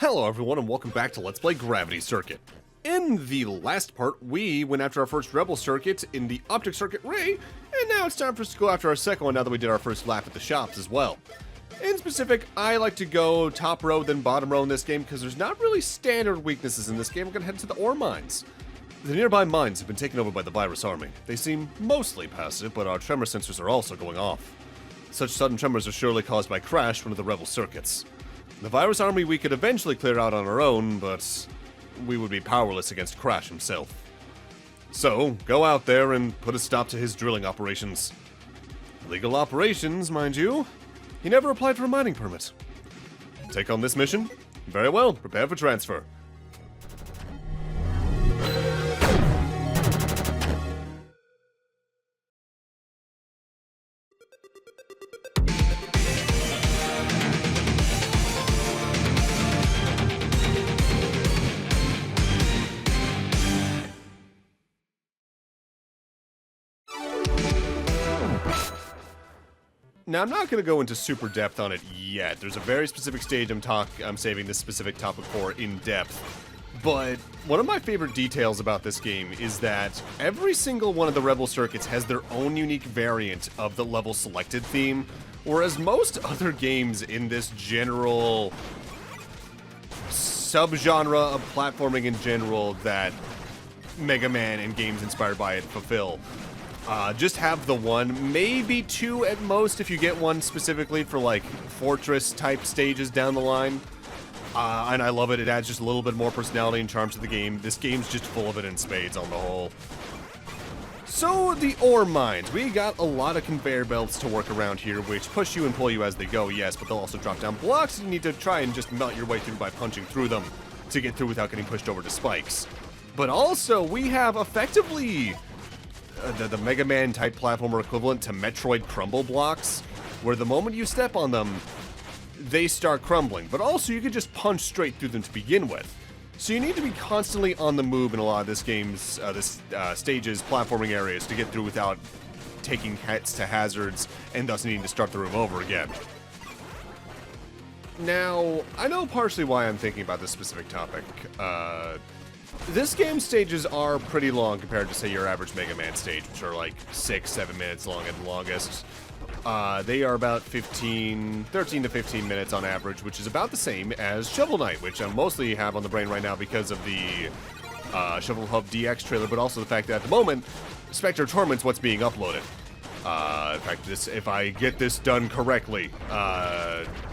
Hello everyone and welcome back to Let's Play Gravity Circuit. In the last part, we went after our first Rebel Circuit in the Optic Circuit Ray, and now it's time for us to go after our second one now that we did our first lap at the shops as well. In specific, I like to go top row then bottom row in this game because there's not really standard weaknesses in this game. We're going to head to the ore mines. The nearby mines have been taken over by the virus army. They seem mostly passive, but our tremor sensors are also going off. Such sudden tremors are surely caused by crash one of the Rebel circuits. The virus army we could eventually clear out on our own, but we would be powerless against Crash himself. So, go out there and put a stop to his drilling operations. Legal operations, mind you. He never applied for a mining permit. Take on this mission? Very well, prepare for transfer. Now, I'm not going to go into super depth on it yet. There's a very specific stage I'm saving this specific topic for in depth. But one of my favorite details about this game is that every single one of the Rebel circuits has their own unique variant of the level selected theme, whereas most other games in this general subgenre of platforming in general that Mega Man and games inspired by it fulfill. Just have the one, maybe two at most if you get one specifically for like fortress type stages down the line. And I love it. It adds just a little bit more personality and charm to the game. This game's just full of it in spades on the whole. So the ore mines. We got a lot of conveyor belts to work around here, which push you and pull you as they go, yes, but they'll also drop down blocks and you need to try and just melt your way through by punching through them to get through without getting pushed over to spikes. But also, we have effectively the Mega Man type platformer equivalent to Metroid Crumble Blocks, where the moment you step on them, they start crumbling, but also you can just punch straight through them to begin with. So you need to be constantly on the move in a lot of this game's, stage's platforming areas to get through without taking hits to hazards and thus needing to start the room over again. Now, I know partially why I'm thinking about this specific topic. This game's stages are pretty long compared to, say, your average Mega Man stage, which are like 6-7 minutes long at the longest. They are about 13 to 15 minutes on average, which is about the same as Shovel Knight, which I mostly have on the brain right now because of the Shovel Hub DX trailer, but also the fact that at the moment, Spectre Torment's what's being uploaded. In fact, if I get this done correctly,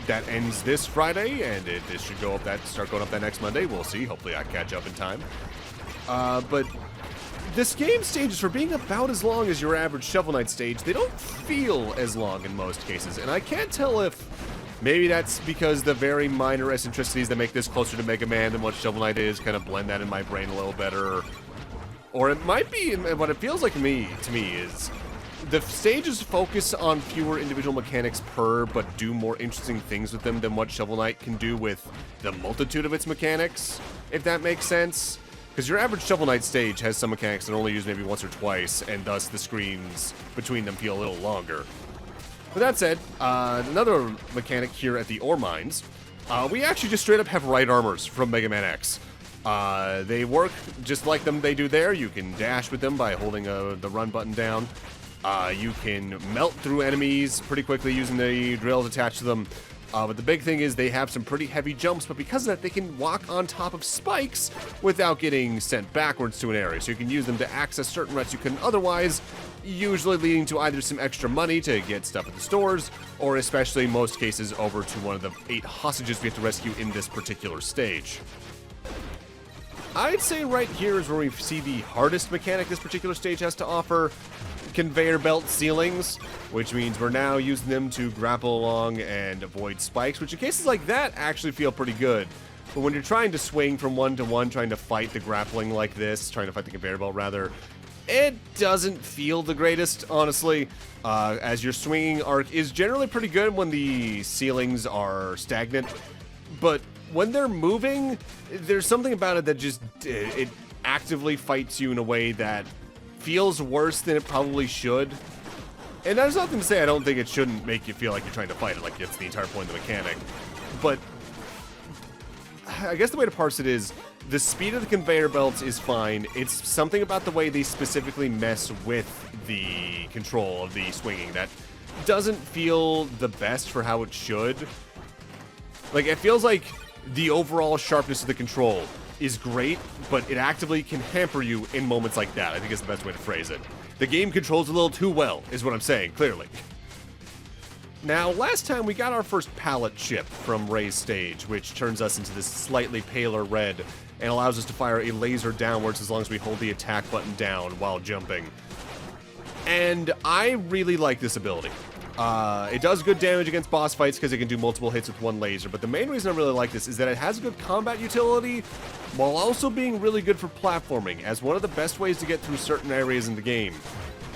that ends this Friday, and this should start going up that next Monday. We'll see. Hopefully I catch up in time. But this game stages, for being about as long as your average Shovel Knight stage, they don't feel as long in most cases. And I can't tell if maybe that's because the very minor eccentricities that make this closer to Mega Man than what Shovel Knight is kind of blend that in my brain a little better. Or it might be, what it feels like to me is the stages focus on fewer individual mechanics but do more interesting things with them than what Shovel Knight can do with the multitude of its mechanics, if that makes sense. Because your average Shovel Knight stage has some mechanics that are only used maybe once or twice, and thus the screens between them feel a little longer. With that said, another mechanic here at the ore mines, we actually just straight up have right armors from Mega Man X. They work just like they do there. You can dash with them by holding the run button down. You can melt through enemies pretty quickly using the drills attached to them. But the big thing is they have some pretty heavy jumps, but because of that, they can walk on top of spikes without getting sent backwards to an area. So you can use them to access certain routes you couldn't otherwise, usually leading to either some extra money to get stuff at the stores, or especially in most cases over to one of the 8 hostages we have to rescue in this particular stage. I'd say right here is where we see the hardest mechanic this particular stage has to offer. Conveyor belt ceilings, which means we're now using them to grapple along and avoid spikes, which in cases like that actually feel pretty good. But when you're trying to swing from one to one, trying to fight the grappling like this, trying to fight the conveyor belt rather, it doesn't feel the greatest, honestly, as your swinging arc is generally pretty good when the ceilings are stagnant, but when they're moving, there's something about it that just, it actively fights you in a way that feels worse than it probably should. And there's nothing to say I don't think it shouldn't make you feel like you're trying to fight it, like it's the entire point of the mechanic. But I guess the way to parse it is, the speed of the conveyor belts is fine. It's something about the way they specifically mess with the control of the swinging that doesn't feel the best for how it should. Like, it feels like the overall sharpness of the control is great, but it actively can hamper you in moments like that. I think is the best way to phrase it. The game controls a little too well, is what I'm saying, clearly. Now, last time we got our first pallet chip from Ray's stage, which turns us into this slightly paler red and allows us to fire a laser downwards as long as we hold the attack button down while jumping. And I really like this ability. It does good damage against boss fights because it can do multiple hits with one laser, but the main reason I really like this is that it has good combat utility while also being really good for platforming, as one of the best ways to get through certain areas in the game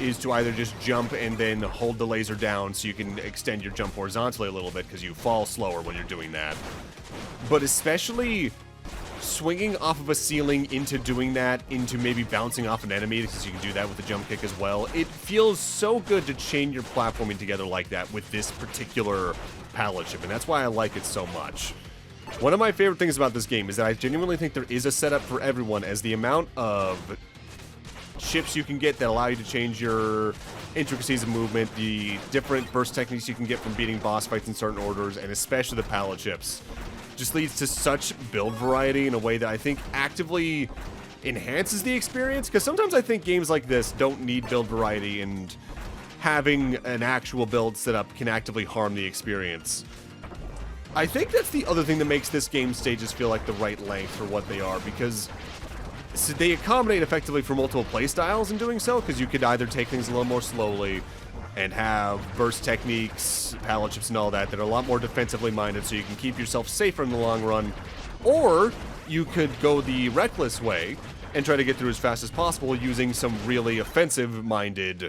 is to either just jump and then hold the laser down so you can extend your jump horizontally a little bit because you fall slower when you're doing that. But especially swinging off of a ceiling into doing that, into maybe bouncing off an enemy, because you can do that with the jump kick as well. It feels so good to chain your platforming together like that with this particular pallet chip, and that's why I like it so much. One of my favorite things about this game is that I genuinely think there is a setup for everyone, as the amount of chips you can get that allow you to change your intricacies of movement, the different burst techniques you can get from beating boss fights in certain orders, and especially the pallet chips, just leads to such build variety in a way that I think actively enhances the experience, because sometimes I think games like this don't need build variety, and having an actual build setup can actively harm the experience. I think that's the other thing that makes this game's stages feel like the right length for what they are, because they accommodate effectively for multiple playstyles in doing so, because you could either take things a little more slowly and have burst techniques, pallet chips, and all that that are a lot more defensively minded so you can keep yourself safer in the long run, or you could go the reckless way and try to get through as fast as possible using some really offensive-minded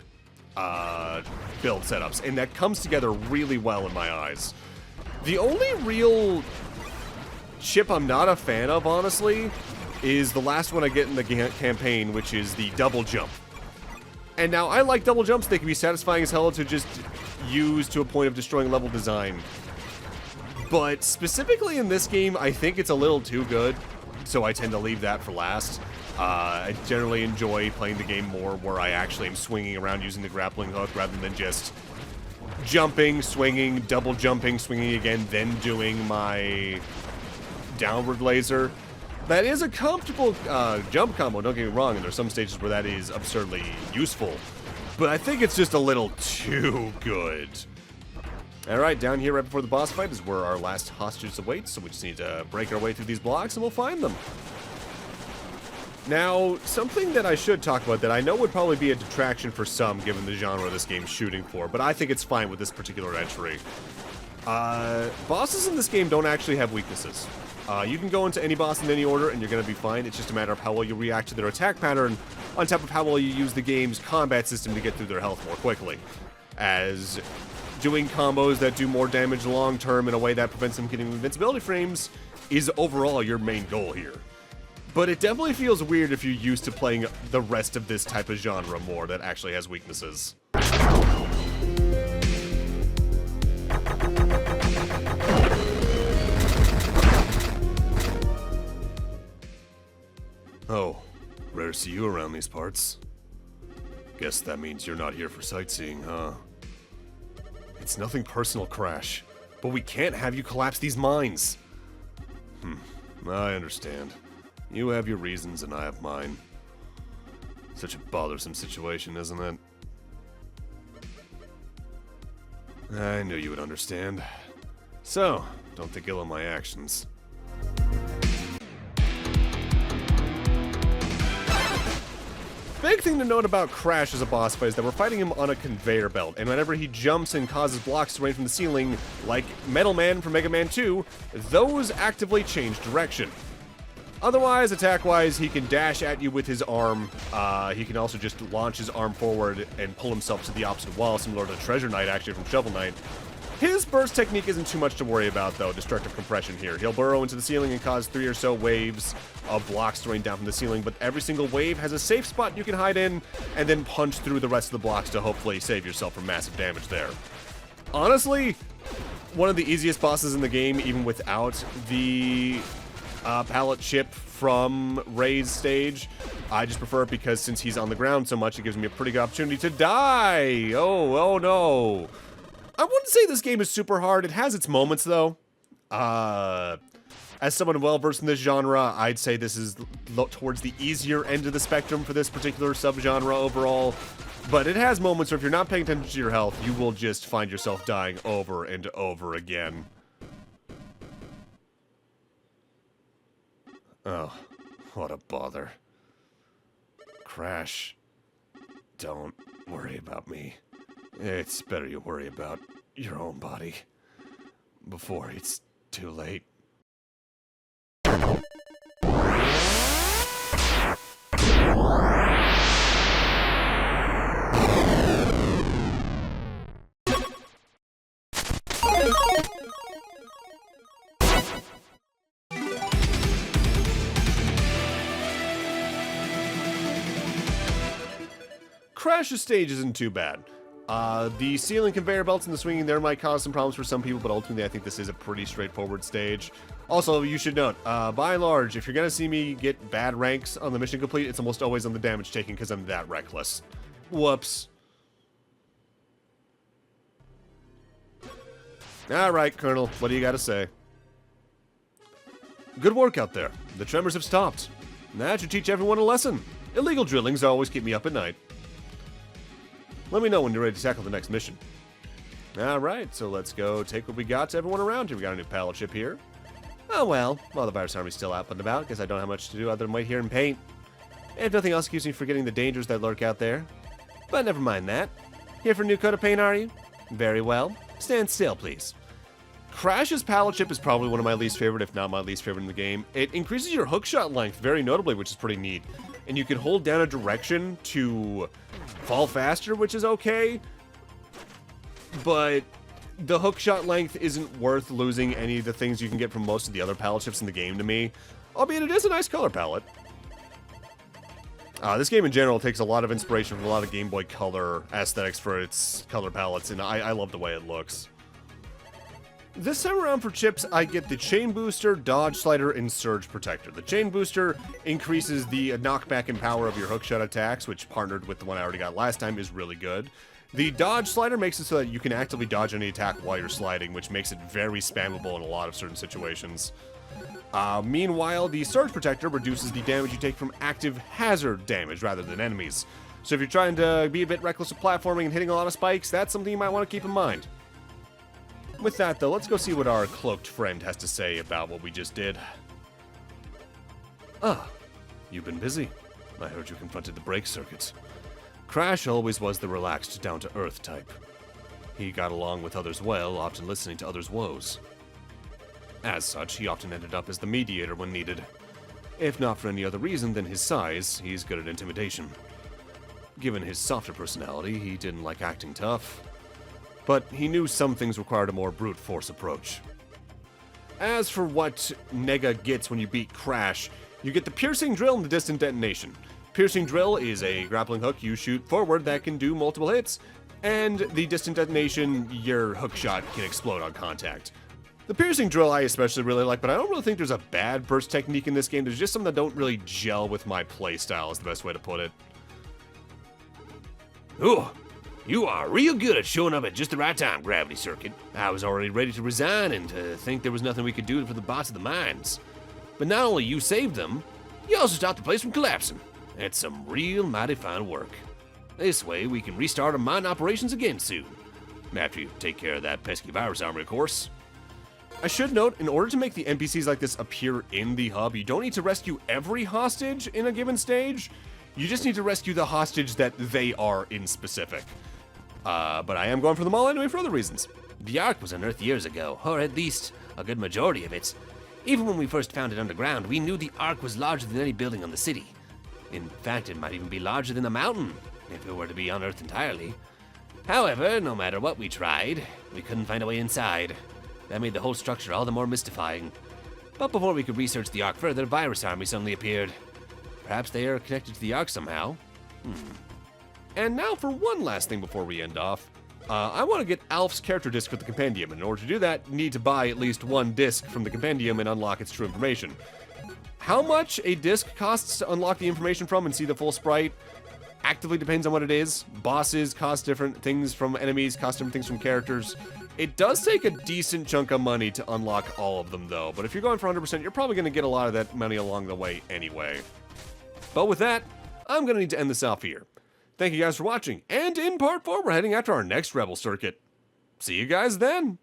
build setups, and that comes together really well in my eyes. The only real chip I'm not a fan of, honestly, is the last one I get in the campaign, which is the double jump. And now, I like double jumps. They can be satisfying as hell to just use to a point of destroying level design. But specifically in this game, I think it's a little too good, so I tend to leave that for last. I generally enjoy playing the game more where I actually am swinging around using the grappling hook rather than just jumping, swinging, double jumping, swinging again, then doing my downward laser. That is a comfortable jump combo, don't get me wrong, and there's some stages where that is absurdly useful. But I think it's just a little too good. Alright, down here right before the boss fight is where our last hostage awaits, so we just need to break our way through these blocks and we'll find them. Now, something that I should talk about that I know would probably be a detraction for some given the genre this game's shooting for, but I think it's fine with this particular entry. Bosses in this game don't actually have weaknesses. You can go into any boss in any order and you're going to be fine. It's just a matter of how well you react to their attack pattern, on top of how well you use the game's combat system to get through their health more quickly. As doing combos that do more damage long term in a way that prevents them getting invincibility frames is overall your main goal here. But it definitely feels weird if you're used to playing the rest of this type of genre more that actually has weaknesses. Oh, rare to see you around these parts. Guess that means you're not here for sightseeing, huh? It's nothing personal, Crash, but we can't have you collapse these mines. I understand. You have your reasons and I have mine. Such a bothersome situation, isn't it? I knew you would understand. So, don't think ill of my actions. Big thing to note about Crash as a boss fight is that we're fighting him on a conveyor belt, and whenever he jumps and causes blocks to rain from the ceiling, like Metal Man from Mega Man 2, those actively change direction. Otherwise, attack-wise, he can dash at you with his arm. He can also just launch his arm forward and pull himself to the opposite wall, similar to Treasure Knight, actually, from Shovel Knight. His burst technique isn't too much to worry about, though, destructive compression here. He'll burrow into the ceiling and cause 3 or so waves of blocks to rain down from the ceiling, but every single wave has a safe spot you can hide in, and then punch through the rest of the blocks to hopefully save yourself from massive damage there. Honestly, one of the easiest bosses in the game, even without the pallet chip from Ray's stage. I just prefer it because since he's on the ground so much, it gives me a pretty good opportunity to die. Oh no. I wouldn't say this game is super hard. It has its moments, though. As someone well-versed in this genre, I'd say this is towards the easier end of the spectrum for this particular subgenre overall. But it has moments where if you're not paying attention to your health, you will just find yourself dying over and over again. Oh, what a bother. Crash, don't worry about me. It's better you worry about your own body before it's too late. Crash's stage isn't too bad. The ceiling conveyor belts and the swinging there might cause some problems for some people, but ultimately I think this is a pretty straightforward stage. Also, you should note, by and large, if you're going to see me get bad ranks on the mission complete, it's almost always on the damage taken because I'm that reckless. Whoops. Alright, Colonel, what do you got to say? Good work out there. The tremors have stopped. That should teach everyone a lesson. Illegal drillings always keep me up at night. Let me know when you're ready to tackle the next mission. Alright, so let's go take what we got to everyone around here. We got a new pallet ship here. Oh well, while the virus army's still out and about, guess I don't have much to do other than wait here and paint. If nothing else keeps me forgetting the dangers that lurk out there. But never mind that. Here for a new coat of paint, are you? Very well. Stand still, please. Crash's pallet ship is probably one of my least favorite, if not my least favorite in the game. It increases your hookshot length very notably, which is pretty neat. And you can hold down a direction to fall faster, which is okay. But the hookshot length isn't worth losing any of the things you can get from most of the other pallet ships in the game to me. Albeit it is a nice color palette. This game in general takes a lot of inspiration from a lot of Game Boy Color aesthetics for its color palettes, and I love the way it looks. This time around for chips, I get the Chain Booster, Dodge Slider, and Surge Protector. The Chain Booster increases the knockback and power of your hookshot attacks, which partnered with the one I already got last time is really good. The Dodge Slider makes it so that you can actively dodge any attack while you're sliding, which makes it very spammable in a lot of certain situations. Meanwhile, the Surge Protector reduces the damage you take from active hazard damage rather than enemies. So if you're trying to be a bit reckless with platforming and hitting a lot of spikes, that's something you might want to keep in mind. With that, though, let's go see what our cloaked friend has to say about what we just did. Ah, you've been busy. I heard you confronted the brake circuit. Crash always was the relaxed, down-to-earth type. He got along with others well, often listening to others' woes. As such, he often ended up as the mediator when needed. If not for any other reason than his size, he's good at intimidation. Given his softer personality, he didn't like acting tough. But he knew some things required a more brute force approach. As for what Nega gets when you beat Crash, you get the Piercing Drill and the Distant Detonation. Piercing Drill is a grappling hook you shoot forward that can do multiple hits, and the Distant Detonation, your hook shot can explode on contact. The Piercing Drill I especially really like, but I don't really think there's a bad burst technique in this game. There's just some that don't really gel with my playstyle is the best way to put it. Ooh. You are real good at showing up at just the right time, Gravity Circuit. I was already ready to resign and to think there was nothing we could do for the boss of the mines. But not only you saved them, you also stopped the place from collapsing. That's some real mighty fine work. This way we can restart our mine operations again soon. After you take care of that pesky virus armor, of course. I should note, in order to make the NPCs like this appear in the hub, you don't need to rescue every hostage in a given stage. You just need to rescue the hostage that they are in specific. But I am going for them all anyway for other reasons. The Ark was unearthed years ago, or at least a good majority of it. Even when we first found it underground, we knew the Ark was larger than any building on the city. In fact, it might even be larger than a mountain, if it were to be unearthed entirely. However, no matter what we tried, we couldn't find a way inside. That made the whole structure all the more mystifying. But before we could research the Ark further, the virus army suddenly appeared. Perhaps they are connected to the Ark somehow. And now for one last thing before we end off. I want to get Alf's character disc for the Compendium. In order to do that, you need to buy at least one disc from the Compendium and unlock its true information. How much a disc costs to unlock the information from and see the full sprite actively depends on what it is. Bosses cost different things from enemies, cost different things from characters. It does take a decent chunk of money to unlock all of them, though. But if you're going for 100%, you're probably going to get a lot of that money along the way anyway. But with that, I'm going to need to end this off here. Thank you guys for watching, and in part 4, we're heading out to our next Rebel Circuit. See you guys then!